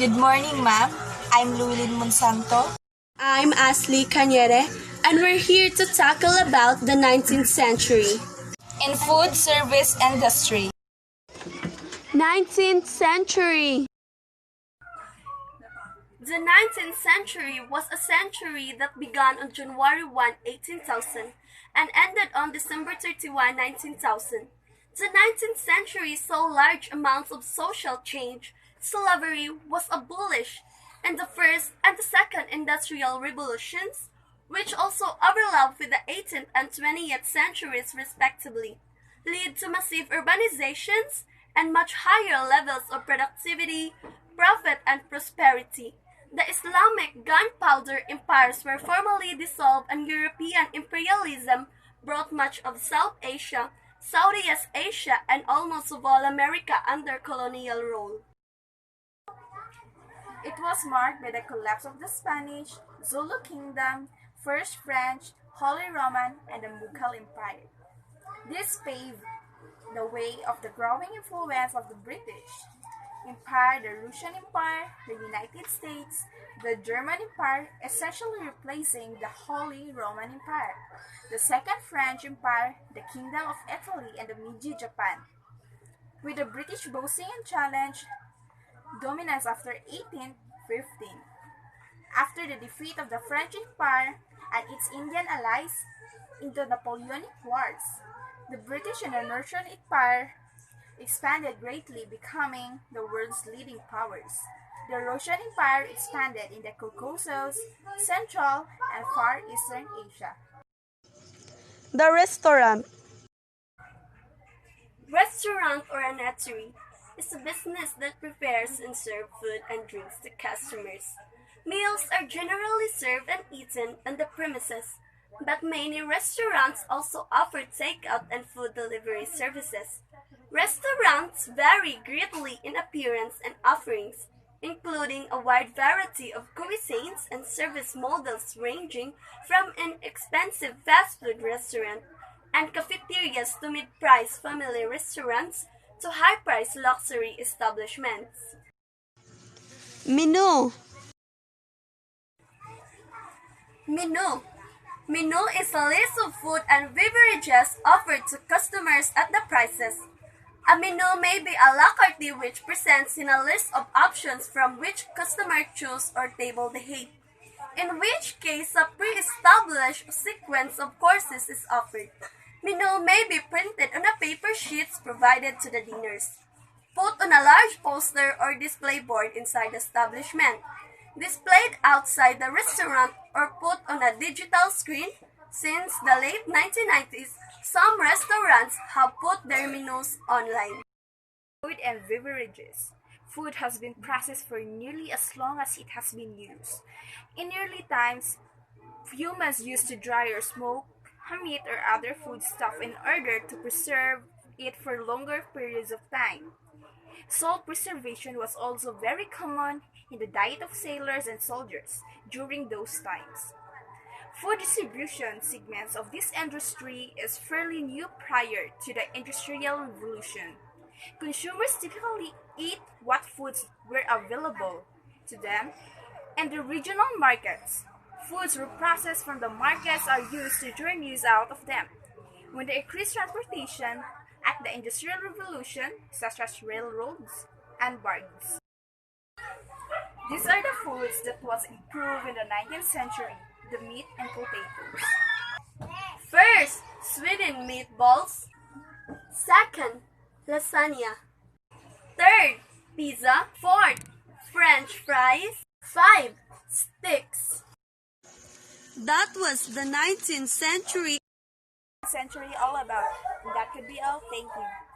Good morning, ma'am. I'm Louilyn Monsanto. I'm Aslee Cañete, and we're here to tackle about the 19th century. In food service industry. 19th century! The 19th century was a century that began on January 1, 18,000 and ended on December 31, 19,000. The 19th century saw large amounts of social change. Slavery was abolished, and the first and the second industrial revolutions, which also overlapped with the 18th and 20th centuries respectively, lead to massive urbanizations and much higher levels of productivity, profit, and prosperity. The Islamic gunpowder empires were formally dissolved, and European imperialism brought much of South Asia, Southeast Asia, and almost of all America under colonial rule. It was marked by the collapse of the Spanish, Zulu Kingdom, First French, Holy Roman, and the Mughal Empire. This paved the way of the growing influence of the British Empire, the Russian Empire, the United States, the German Empire, essentially replacing the Holy Roman Empire, the Second French Empire, the Kingdom of Italy, and the Meiji Japan. With the British boasting and challenge dominance after 1815. After the defeat of the French Empire and its Indian allies in the Napoleonic Wars, the British and the Russian Empire expanded greatly, becoming the world's leading powers. The Russian Empire expanded in the Caucasus, Central, and Far Eastern Asia. The restaurant. Restaurant or an eatery is a business that prepares and serves food and drinks to customers. Meals are generally served and eaten on the premises, but many restaurants also offer takeout and food delivery services. Restaurants vary greatly in appearance and offerings, including a wide variety of cuisines and service models ranging from an expensive fast food restaurant and cafeterias to mid-price family restaurants to high-priced luxury establishments. Menu. Menu is a list of food and beverages offered to customers at the prices. A menu may be a la carte which presents in a list of options from which customers choose or table the head, in which case a pre-established sequence of courses is offered. Menu may be printed on a paper sheets provided to the diners, put on a large poster or display board inside the establishment, displayed outside the restaurant, or put on a digital screen. Since the late 1990s, some restaurants have put their menus online. Food and beverages. Food has been processed for nearly as long as it has been used. In early times, humans used to dry or smoke meat or other foodstuff in order to preserve it for longer periods of time. Salt preservation was also very common in the diet of sailors and soldiers during those times. Food distribution segments of this industry is fairly new prior to the Industrial Revolution. Consumers typically eat what foods were available to them in the regional markets. Foods were processed from the markets are used to turn use out of them. When the increased transportation at the Industrial Revolution, such as railroads and barges. These are the foods that was improved in the 19th century, the meat and potatoes. First, sweetened meatballs. Second, lasagna. Third, pizza. Fourth, French fries. 5, sticks. That was the 19th century Century all about. And that could be all. Thank you.